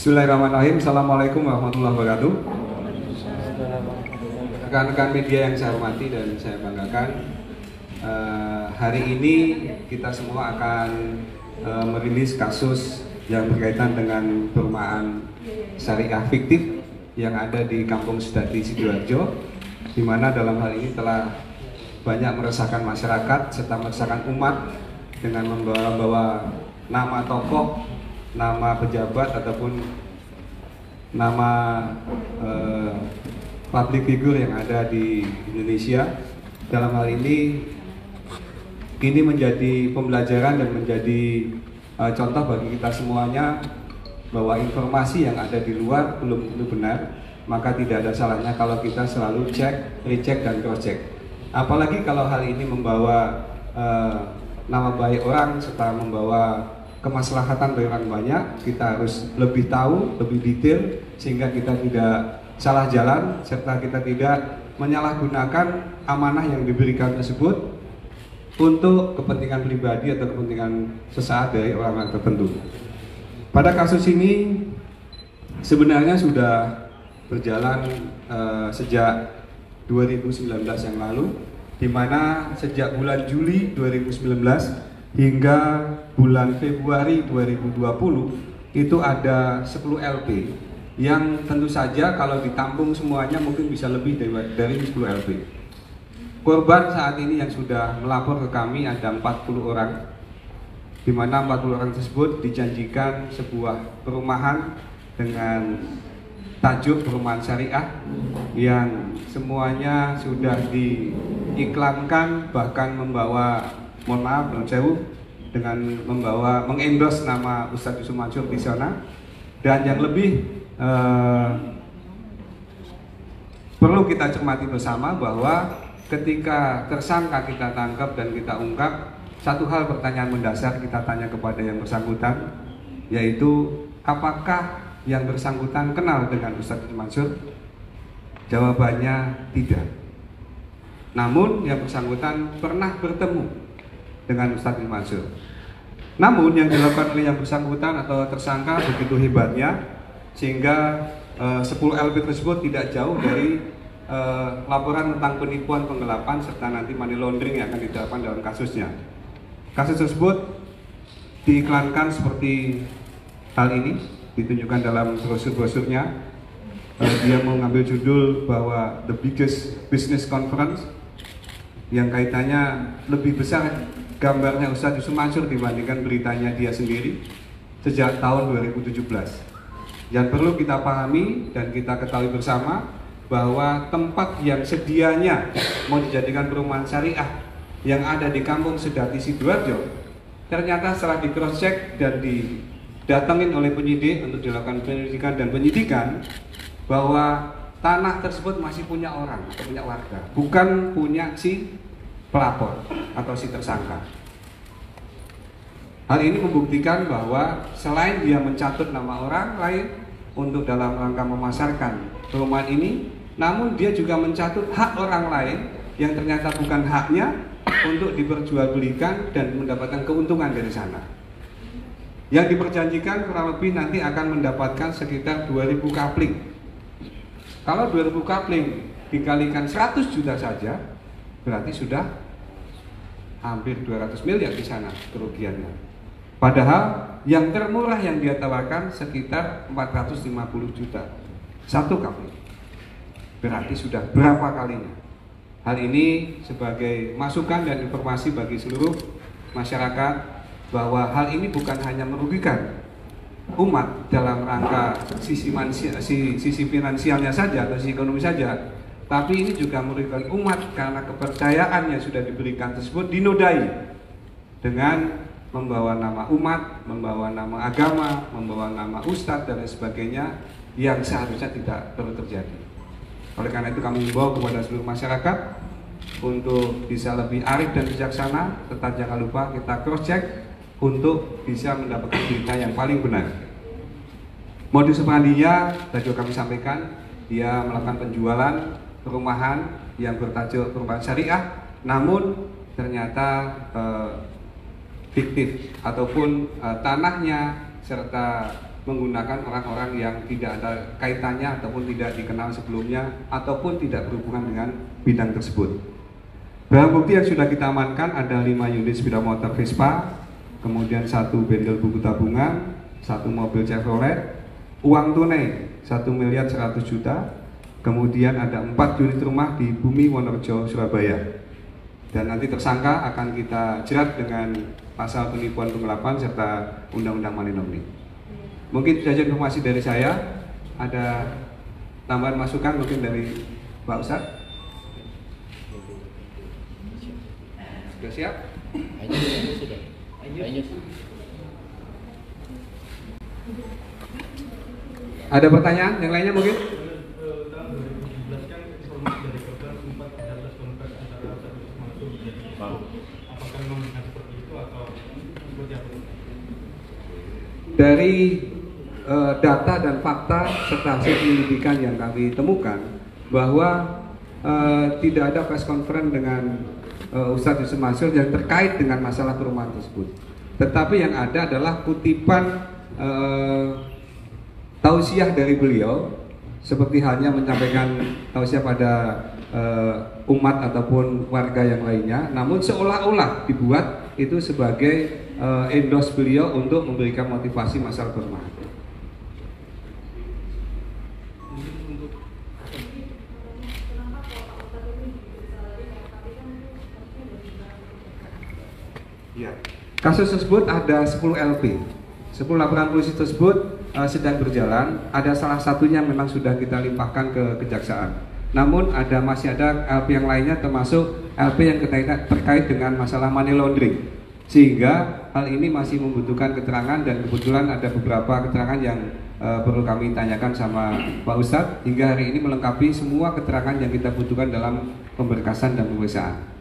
Bismillahirrahmanirrahim. Assalamualaikum warahmatullahi wabarakatuh. Rekan-rekan media yang saya hormati dan saya banggakan, hari ini kita semua akan merilis kasus yang berkaitan dengan perumahan syariah fiktif yang ada di Kampung Sedati Sidoarjo, di mana dalam hal ini telah banyak meresahkan masyarakat serta meresahkan umat dengan membawa nama tokoh, nama pejabat ataupun nama public figure yang ada di Indonesia. Dalam hal ini menjadi pembelajaran dan menjadi contoh bagi kita semuanya bahwa informasi yang ada di luar belum tentu benar, maka tidak ada salahnya kalau kita selalu cek, recheck dan cross check. Apalagi kalau hal ini membawa nama baik orang serta membawa kemaslahatan bagi orang banyak, kita harus lebih tahu, lebih detail sehingga kita tidak salah jalan serta kita tidak menyalahgunakan amanah yang diberikan tersebut untuk kepentingan pribadi atau kepentingan sesaat dari orang tertentu. Pada kasus ini sebenarnya sudah berjalan sejak 2019 yang lalu, di mana sejak bulan Juli 2019 hingga bulan Februari 2020 itu ada 10 LP yang tentu saja kalau ditampung semuanya mungkin bisa lebih dari 10 LP. Korban saat ini yang sudah melapor ke kami ada 40 orang, di mana 40 orang tersebut dijanjikan sebuah perumahan dengan tajuk perumahan syariah yang semuanya sudah diiklankan, bahkan membawa, mohon maaf, dengan membawa mengendorse nama Ustadz Yusuf Mansur di sana. Dan yang lebih perlu kita cermati bersama bahwa ketika tersangka kita tangkap dan kita ungkap, satu hal pertanyaan mendasar kita tanya kepada yang bersangkutan, yaitu apakah yang bersangkutan kenal dengan Ustadz Yusuf Mansur? Jawabannya tidak. Namun yang bersangkutan pernah bertemu dengan Ustadz Yusuf Mansur. Namun yang dilakukan oleh yang bersangkutan atau tersangka begitu hebatnya sehingga 10 LP tersebut tidak jauh dari laporan tentang penipuan, penggelapan serta nanti money laundering yang akan dilakukan dalam kasusnya. Kasus tersebut diiklankan seperti hal ini, ditunjukkan dalam brosur-brosurnya. Dia mengambil judul bahwa The Biggest Business Conference, yang kaitannya lebih besar gambarnya Ustadz Yusuf Mansur dibandingkan beritanya dia sendiri sejak tahun 2017. Yang perlu kita pahami dan kita ketahui bersama bahwa tempat yang sedianya mau dijadikan perumahan syariah yang ada di Kampung Sedati Sidoarjo, ternyata setelah di cross check dan didatengin oleh penyidik untuk dilakukan penyelidikan dan penyidikan, bahwa tanah tersebut masih punya orang atau punya warga, bukan punya si pelapor atau si tersangka. Hal ini membuktikan bahwa selain dia mencatut nama orang lain untuk dalam rangka memasarkan perumahan ini, namun dia juga mencatut hak orang lain yang ternyata bukan haknya untuk diperjualbelikan dan mendapatkan keuntungan dari sana. Yang diperjanjikan kurang lebih nanti akan mendapatkan sekitar 2000 kapling. Kalau 2000 kapling dikalikan 100 juta saja, berarti sudah hampir 200 miliar di sana kerugiannya. Padahal yang termurah yang dia tawarkan sekitar 450 juta satu kapling. Berarti sudah berapa kalinya. Hal ini sebagai masukan dan informasi bagi seluruh masyarakat bahwa hal ini bukan hanya merugikan umat dalam rangka sisi finansialnya saja atau sisi ekonomi saja, tapi ini juga merugikan umat karena kepercayaan yang sudah diberikan tersebut dinodai dengan membawa nama umat, membawa nama agama, membawa nama ustadz dan lain sebagainya yang seharusnya tidak perlu terjadi. Oleh karena itu kami himbau kepada seluruh masyarakat untuk bisa lebih arif dan bijaksana, tetap jangan lupa kita cross check untuk bisa mendapatkan berita yang paling benar. Modus operandinya tadi kami sampaikan, dia melakukan penjualan perumahan yang bertajuk perumahan syariah, namun ternyata fiktif ataupun tanahnya serta menggunakan orang-orang yang tidak ada kaitannya ataupun tidak dikenal sebelumnya ataupun tidak berhubungan dengan bidang tersebut. Barang bukti yang sudah kita amankan ada 5 unit sepeda motor Vespa, kemudian 1 bendel buku tabungan, 1 mobil Chevrolet, uang tunai 1.100.000.000, kemudian ada 4 unit rumah di Bumi Wonorejo, Surabaya. Dan nanti tersangka akan kita jerat dengan pasal penipuan penggelapan serta Undang-Undang Money Laundering. Mungkin itu saja informasi dari saya. Ada tambahan masukan mungkin dari Pak Ustadz? Sudah siap? Ada pertanyaan yang lainnya mungkin? Dari data dan fakta serta hasil penyelidikan yang kami temukan bahwa tidak ada press conference dengan Ustadz Yusuf Mansur yang terkait dengan masalah perumahan tersebut. Tetapi yang ada adalah kutipan tausiah dari beliau, seperti halnya menyampaikan tausiah pada umat ataupun warga yang lainnya, namun seolah-olah dibuat itu sebagai endorse beliau untuk memberikan motivasi masalah perumahan. Ya. Kasus tersebut ada 10 LP. 10 laporan polisi tersebut sedang berjalan. Ada salah satunya memang sudah kita limpahkan ke kejaksaan. Namun masih ada LP yang lainnya, termasuk LP yang terkait dengan masalah money laundering. Sehingga hal ini masih membutuhkan keterangan, dan kebetulan ada beberapa keterangan yang perlu kami tanyakan sama Pak Ustadz hingga hari ini melengkapi semua keterangan yang kita butuhkan dalam pemberkasan dan pemeriksaan.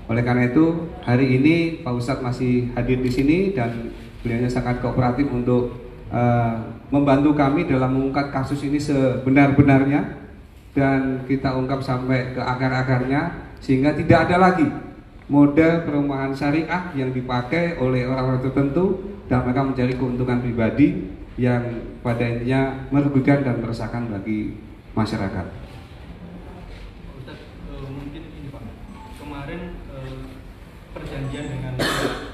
Oleh karena itu, hari ini Pak Ustadz masih hadir di sini dan beliaunya sangat kooperatif untuk membantu kami dalam mengungkap kasus ini sebenar-benarnya dan kita ungkap sampai ke akar-akarnya, sehingga tidak ada lagi model perumahan syariah yang dipakai oleh orang-orang tertentu dan mereka mencari keuntungan pribadi yang pada intinya merugikan dan meresahkan bagi masyarakat. Perjanjian dengan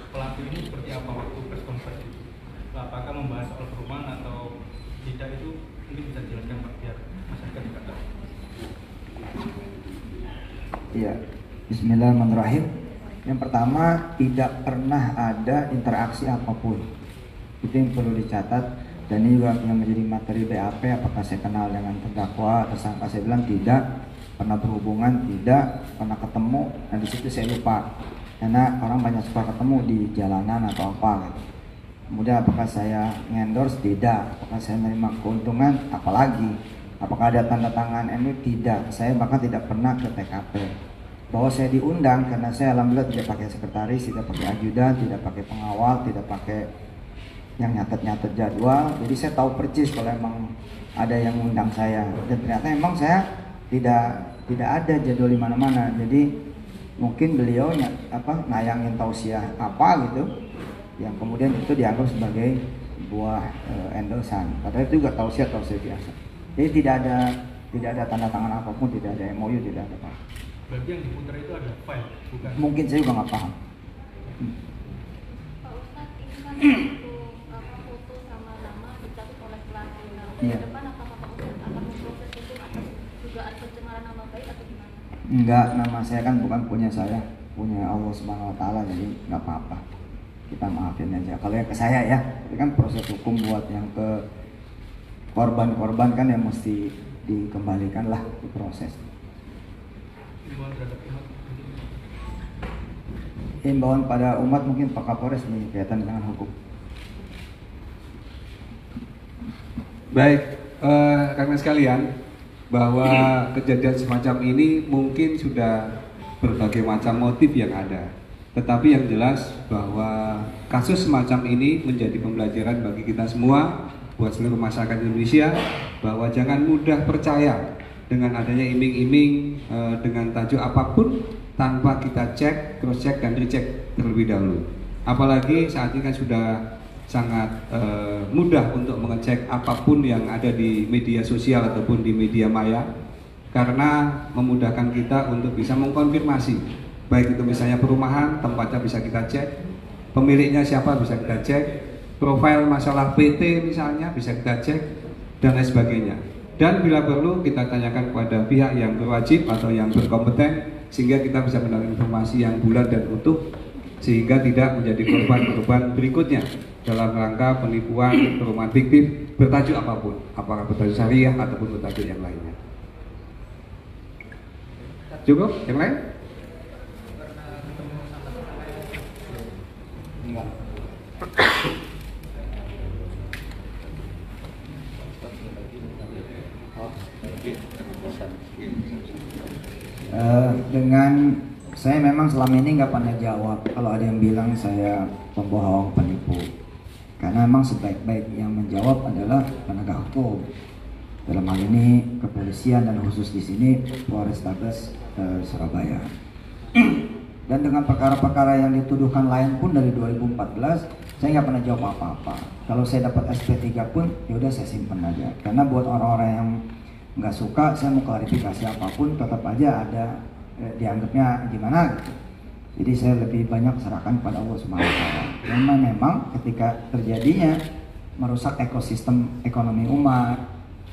pelaku ini seperti apa waktu press conference itu? Apakah membahas soal perumahan atau tidak, itu mungkin bisa dijelaskan Pak biar masyarakat juga tahu. Iya, Bismillahirrahmanirrahim. Yang pertama, tidak pernah ada interaksi apapun. Itu yang perlu dicatat, dan ini juga yang menjadi materi BAP. Apakah saya kenal dengan terdakwa, tersangka? Saya bilang tidak, pernah berhubungan tidak, pernah ketemu, dan di situ saya lupa. Karena orang banyak suka ketemu di jalanan atau apa gitu. Kemudian apakah saya endorse? Tidak. Apakah saya menerima keuntungan? Apalagi. Apakah ada tanda tangan MU? Tidak. Saya bahkan tidak pernah ke TKP. Bahwa saya diundang karena saya alhamdulillah tidak pakai sekretaris, tidak pakai ajudan, tidak pakai pengawal, tidak pakai yang nyatet-nyatet jadwal. Jadi saya tahu persis kalau emang ada yang undang saya. Dan ternyata emang saya tidak ada jadwal di mana-mana. Jadi mungkin beliau nayangin tausiah apa gitu yang kemudian itu dianggap sebagai buah endorsan, padahal itu juga tausiah biasa. Jadi tidak ada tanda tangan apapun, tidak ada MOU, tidak ada apa. Berarti yang diputar itu ada file, bukan? Mungkin saya juga nggak paham. Pak Ustadz, ini kan foto sama nama dicatut oleh pelaku. Nah, Iya. ke depan apakah Pak Ustadz akan memproses itu atas dugaan pencemaran nama baik atau gimana? Enggak, nama saya kan bukan punya saya, punya Allah Subhanahu Wa Taala, jadi nggak apa-apa, kita maafin aja. Kalau yang ke saya ya, itu kan proses hukum buat yang ke korban-korban kan yang mesti dikembalikan lah, diproses. Himbauan pada umat mungkin Pak Kapolres berkaitan dengan hukum. Baik, rekan sekalian, bahwa kejadian semacam ini mungkin sudah berbagai macam motif yang ada. Tetapi yang jelas bahwa kasus semacam ini menjadi pembelajaran bagi kita semua, buat seluruh masyarakat Indonesia, bahwa jangan mudah percaya dengan adanya iming-iming dengan tajuk apapun tanpa kita cek, cross check dan recheck terlebih dahulu. Apalagi saat ini kan sudah sangat mudah untuk mengecek apapun yang ada di media sosial ataupun di media maya, karena memudahkan kita untuk bisa mengkonfirmasi, baik itu misalnya perumahan, tempatnya bisa kita cek, pemiliknya siapa bisa kita cek, profil masalah PT misalnya bisa kita cek, dan lain sebagainya. Dan bila perlu kita tanyakan kepada pihak yang berwajib atau yang berkompeten, sehingga kita bisa mendapatkan informasi yang bulat dan utuh, sehingga tidak menjadi korban-korban berikutnya dalam rangka penipuan perumahan fiktif bertajuk apapun, apakah bertajuk syariah ataupun bertajuk yang lainnya. Cukup? Yang lain? Enggak. Dengan saya memang selama ini nggak pernah jawab kalau ada yang bilang saya pembohong, penipu. Karena memang sebaik-baik yang menjawab adalah penegak hukum. Dalam hal ini kepolisian dan khusus di sini Polrestabes Surabaya. Dan dengan perkara-perkara yang dituduhkan lain pun dari 2014 saya nggak pernah jawab apa-apa. Kalau saya dapat SP3 pun ya udah saya simpan aja. Karena buat orang-orang yang nggak suka saya mau klarifikasi apapun tetap aja ada dianggapnya gimana gitu. Jadi saya lebih banyak serahkan pada Allah Subhanahu wa taala. Karena memang ketika terjadinya merusak ekosistem ekonomi umat,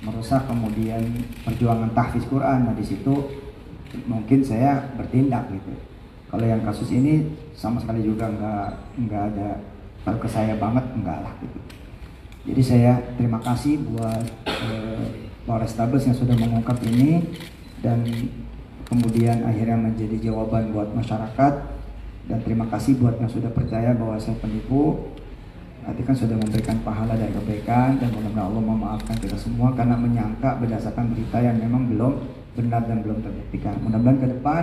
merusak kemudian perjuangan tahfiz Quran, nah di situ mungkin saya bertindak gitu. Kalau yang kasus ini sama sekali juga nggak ada, kalau ke saya banget enggak lah gitu. Jadi saya terima kasih buat Polrestabes yang sudah mengungkap ini dan kemudian akhirnya menjadi jawaban buat masyarakat, dan terima kasih buat yang sudah percaya bahwa saya penipu. Nanti kan sudah memberikan pahala dan kebaikan, dan mudah-mudahan Allah memaafkan kita semua karena menyangka berdasarkan berita yang memang belum benar dan belum terbuktikan. Mudah-mudahan ke depan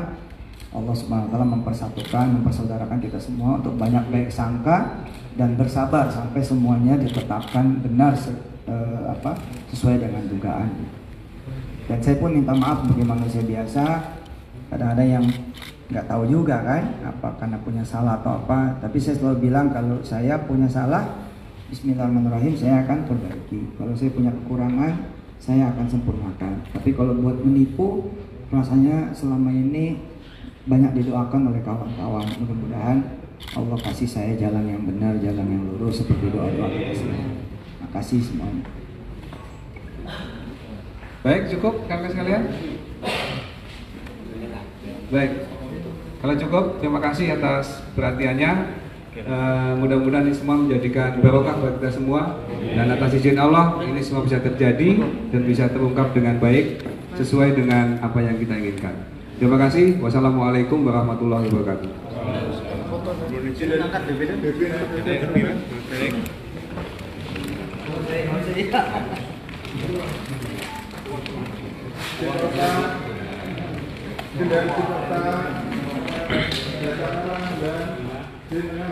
Allah Subhanahu wa taala mempersatukan, mempersaudarakan kita semua untuk banyak baik sangka dan bersabar sampai semuanya ditetapkan benar sesuai dengan dugaan. Dan saya pun minta maaf sebagai manusia biasa, kadang-kadang yang nggak tahu juga kan apa karena punya salah atau apa, tapi saya selalu bilang kalau saya punya salah, Bismillahirrahmanirrahim, saya akan perbaiki. Kalau saya punya kekurangan, saya akan sempurnakan. Tapi kalau buat menipu, rasanya selama ini banyak didoakan oleh kawan-kawan. Mudah-mudahan Allah kasih saya jalan yang benar, jalan yang lurus seperti doa-doa kita semua. Terima kasih semuanya. Baik, cukup kakak sekalian? Baik, kalau cukup, terima kasih atas perhatiannya. Mudah-mudahan ini semua menjadikan barokah bagi kita semua, dan atas izin Allah ini semua bisa terjadi dan bisa terungkap dengan baik sesuai dengan apa yang kita inginkan. Terima kasih. Wassalamualaikum warahmatullahi wabarakatuh. Tidak kita